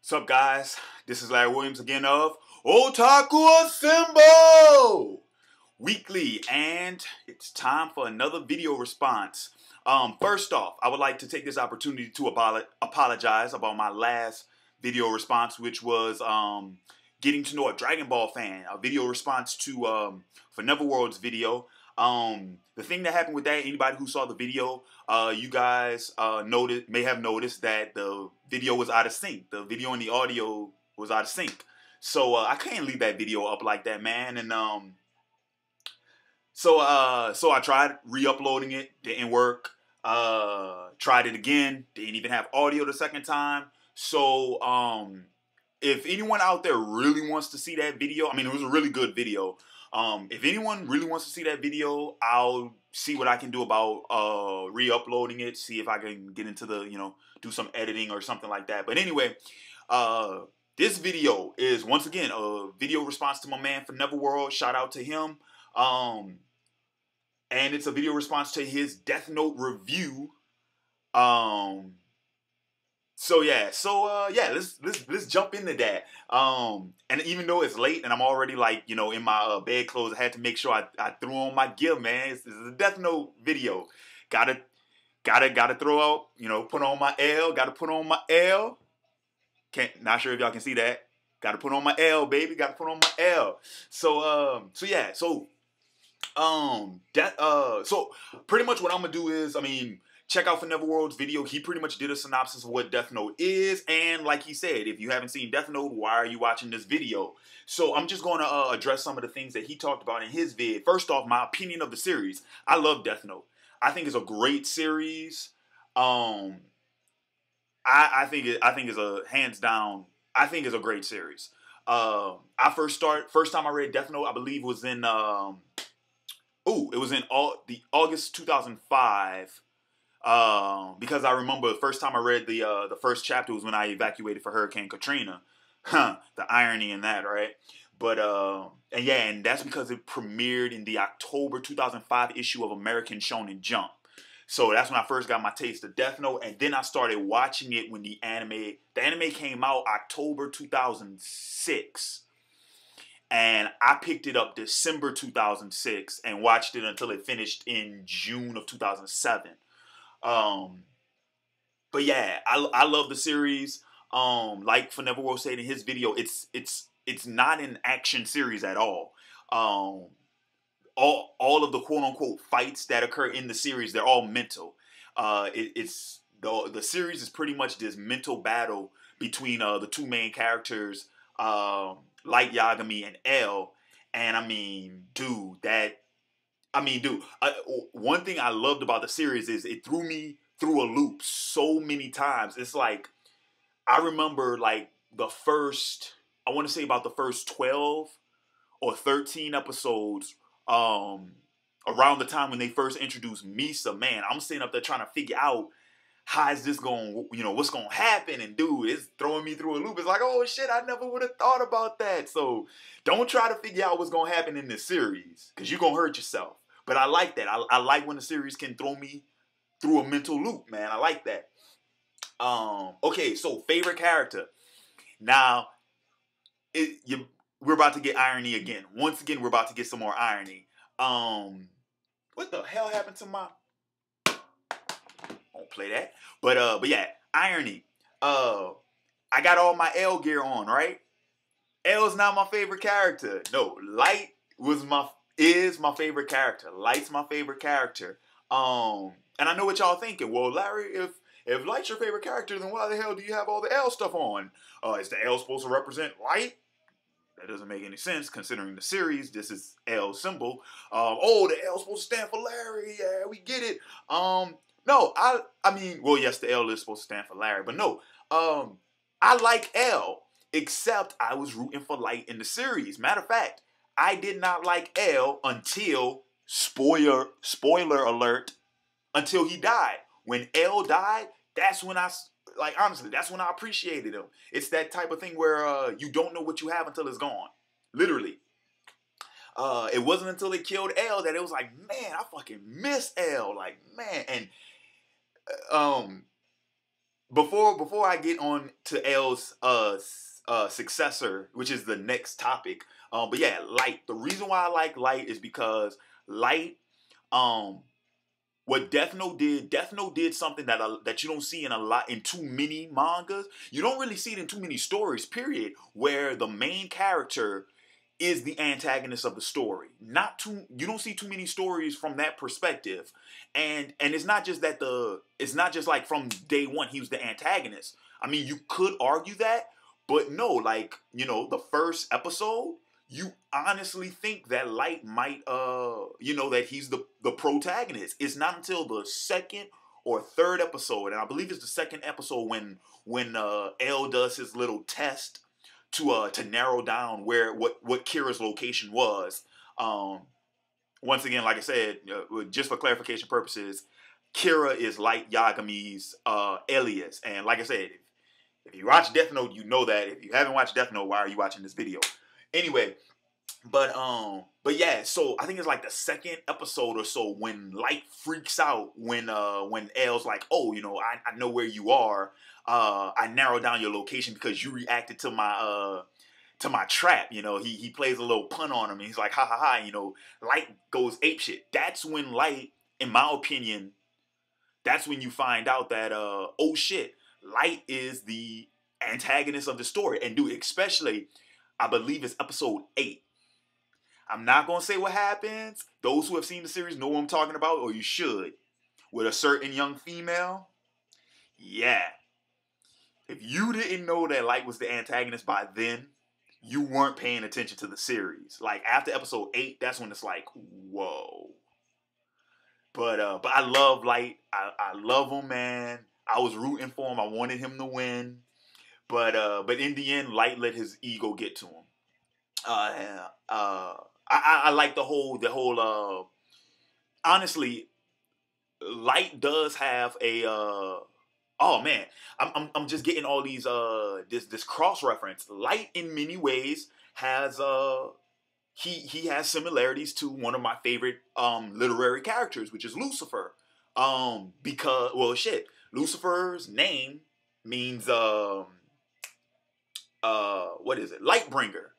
What's up, guys? This is Larry Williams again of Otaku Assemble Weekly, and it's time for another video response. First off, I would like to take this opportunity to apologize about my last video response, which was getting to know a Dragon Ball fan. A video response to ForneverWorld's video. The thing that happened with that, anybody who saw the video, you guys may have noticed that the video was out of sync. The video and the audio was out of sync. So I can't leave that video up like that, man. And so I tried re-uploading it, didn't work. Tried it again, didn't even have audio the second time. So if anyone out there really wants to see that video, I mean, it was a really good video. If anyone really wants to see that video, I'll see what I can do about re-uploading it, see if I can get into the, do some editing or something like that. But anyway, this video is, once again, a video response to my man ForneverWorld. Shout out to him. And it's a video response to his Death Note review. So let's jump into that. And even though it's late and I'm already in my bed clothes, I had to make sure I threw on my gear, man. This is a Death Note video. Gotta throw out, put on my L. Gotta put on my L. Not sure if y'all can see that. Gotta put on my L, baby. Gotta put on my L. So pretty much what I'm gonna do is, check out ForneverWorld's video. He pretty much did a synopsis of what Death Note is, and like he said, if you haven't seen Death Note, why are you watching this video? So I'm just going to address some of the things that he talked about in his vid. First off, my opinion of the series. I love Death Note. I think it's a great series. I think it's a hands down. I think it's a great series. First time I read Death Note, I believe was in August 2005. Because I remember the first time I read the first chapter was when I evacuated for Hurricane Katrina. The irony in that, right? But and that's because it premiered in the October 2005 issue of American Shonen Jump. So that's when I first got my taste of Death Note, and then I started watching it when the anime came out October 2006. And I picked it up December 2006 and watched it until it finished in June of 2007. But yeah, I love the series. Like ForneverWorld said in his video, it's not an action series at all. All of the quote unquote fights that occur in the series, they're all mental. The series is pretty much this mental battle between the two main characters, Light Yagami and L. And one thing I loved about the series is it threw me through a loop so many times. It's like, I remember the first 12 or 13 episodes, around the time when they first introduced Misa. Man, I'm sitting up there trying to figure out how is this going, what's going to happen. And dude, it's throwing me through a loop. It's like, oh shit, I never would have thought about that. So don't try to figure out what's going to happen in this series, because you're going to hurt yourself. But I like that. I like when the series can throw me through a mental loop, man. I like that. Okay, so favorite character. Now, we're about to get irony again. Once again, we're about to get some more irony. What the hell happened to my... Won't play that. But yeah, irony. I got all my L gear on, right? L's not my favorite character. No, Light is my favorite character. Light's my favorite character. And I know what y'all thinking. Well, Larry, if Light's your favorite character, then why the hell do you have all the L stuff on? Is the L supposed to represent Light? That doesn't make any sense considering the series. This is L symbol. The L's supposed to stand for Larry. Yeah, we get it. No, well, yes, the L is supposed to stand for Larry, but no. I like L, except I was rooting for Light in the series. Matter of fact, I did not like L until, spoiler alert, until he died. When L died, that's when honestly, that's when I appreciated him. It's that type of thing where you don't know what you have until it's gone. Literally. It wasn't until they killed L that it was like, man, I fucking miss L. Like, man. And before I get on to L's successor, which is the next topic. But yeah, Light. The reason why I like Light is because Light, what Death Note did something that you don't see in too many mangas. You don't really see it in too many stories, period, where the main character is the antagonist of the story. You don't see too many stories from that perspective. And it's not just like from day one he was the antagonist. I mean, you could argue that, but no, like, the first episode, you honestly think that Light might that he's the protagonist. It's not until the second or third episode, and I believe it's the second episode when L does his little test to narrow down what Kira's location was. Once again, like I said, just for clarification purposes, Kira is Light Yagami's alias. And like I said, if you watch Death Note, you know that. If you haven't watched Death Note, why are you watching this video? Anyway, but yeah, so I think it's like the second episode or so when Light freaks out when L's like, oh, I know where you are. I narrowed down your location because you reacted to my trap. He plays a little pun on him and he's like, ha ha ha, Light goes apeshit. That's when Light, in my opinion, that's when you find out that oh shit, Light is the antagonist of the story. And dude, especially, I believe it's episode 8. I'm not going to say what happens. Those who have seen the series know what I'm talking about, or you should. With a certain young female. Yeah. If you didn't know that Light was the antagonist by then, you weren't paying attention to the series. Like, after episode 8, that's when it's like, whoa. But I love Light. I love him, man. I was rooting for him. I wanted him to win. But in the end, Light let his ego get to him. I like the whole honestly, Light does have a oh man, I'm just getting all these this cross reference. Light in many ways has he has similarities to one of my favorite literary characters, which is Lucifer. Because, well, shit, Lucifer's name means what is it? Lightbringer.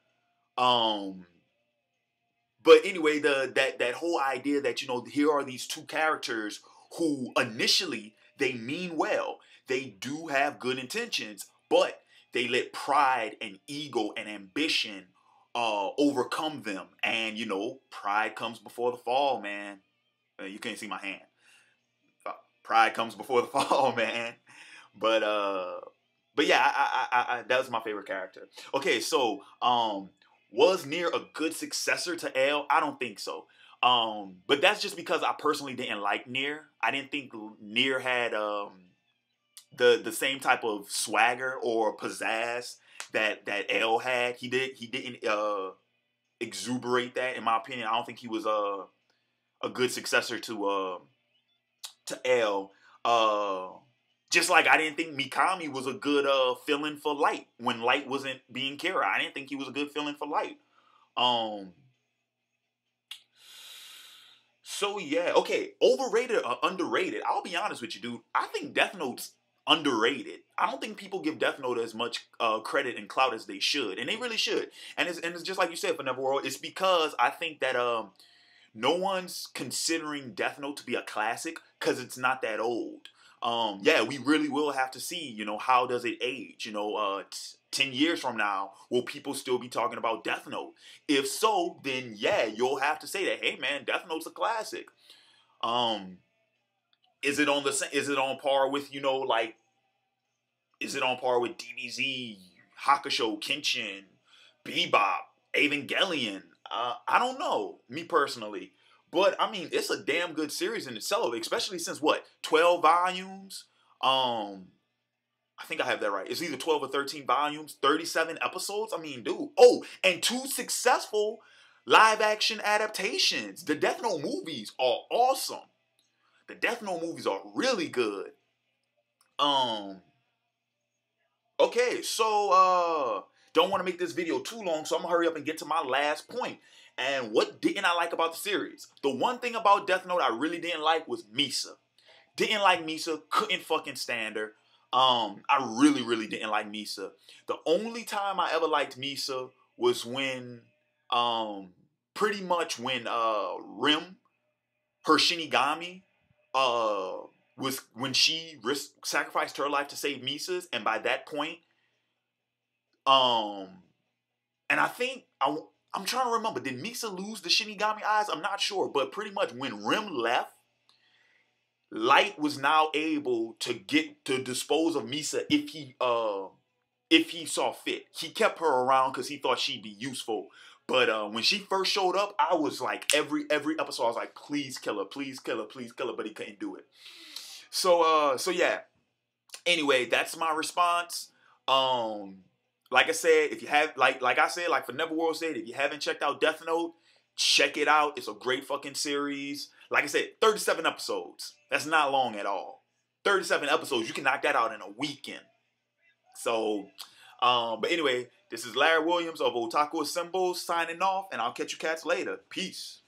But anyway, that whole idea that, here are these two characters who initially they mean well. They do have good intentions, but they let pride and ego and ambition overcome them. And, pride comes before the fall, man. You can't see my hand. Pride comes before the fall, man. But yeah, I that was my favorite character. Okay, so was Nier a good successor to L? I don't think so. But that's just because I personally didn't like Nier. I didn't think Nier had the same type of swagger or pizzazz that L had. He didn't exuberate that, in my opinion. I don't think he was a good successor to L. Just like I didn't think Mikami was a good fill-in for Light when Light wasn't being Kira. I didn't think he was a good fill-in for Light. So yeah, okay, overrated or underrated? I'll be honest with you, dude. I think Death Note's underrated. I don't think people give Death Note as much credit and clout as they should, and they really should. And it's just like you said, ForneverWorld. It's because I think that no one's considering Death Note to be a classic because it's not that old. Yeah, we really will have to see, how does it age? 10 years from now, will people still be talking about Death Note? If so, then yeah, you'll have to say that, hey man, Death Note's a classic. Is it on par with, is it on par with DBZ, Hakusho, Kenshin, Bebop, Evangelion? I don't know, me personally. But, I mean, it's a damn good series in itself, especially since, 12 volumes? I think I have that right. It's either 12 or 13 volumes, 37 episodes. I mean, dude. Oh, and 2 successful live-action adaptations. The Death Note movies are awesome. The Death Note movies are really good. Okay, so, don't want to make this video too long, so I'm going to hurry up and get to my last point. And what didn't I like about the series? The one thing about Death Note I really didn't like was Misa. Didn't like Misa, couldn't fucking stand her. I really, really didn't like Misa. The only time I ever liked Misa was when, pretty much when Rim, her Shinigami, was when she sacrificed her life to save Misa's, and by that point, um, and I think I'm trying to remember, did Misa lose the Shinigami eyes? I'm not sure, but pretty much when Rim left, Light was now able to dispose of Misa if he saw fit. He kept her around because he thought she'd be useful. But when she first showed up, I was like, every episode, I was like, please kill her, please kill her, please kill her, but he couldn't do it. So yeah. Anyway, that's my response. Like I said, if you have like I said, like ForneverWorld's said, if you haven't checked out Death Note, check it out. It's a great fucking series. Like I said, 37 episodes. That's not long at all. 37 episodes, you can knock that out in a weekend. So, but anyway, this is Larry Williams of Otaku Assembles signing off, and I'll catch you cats later. Peace.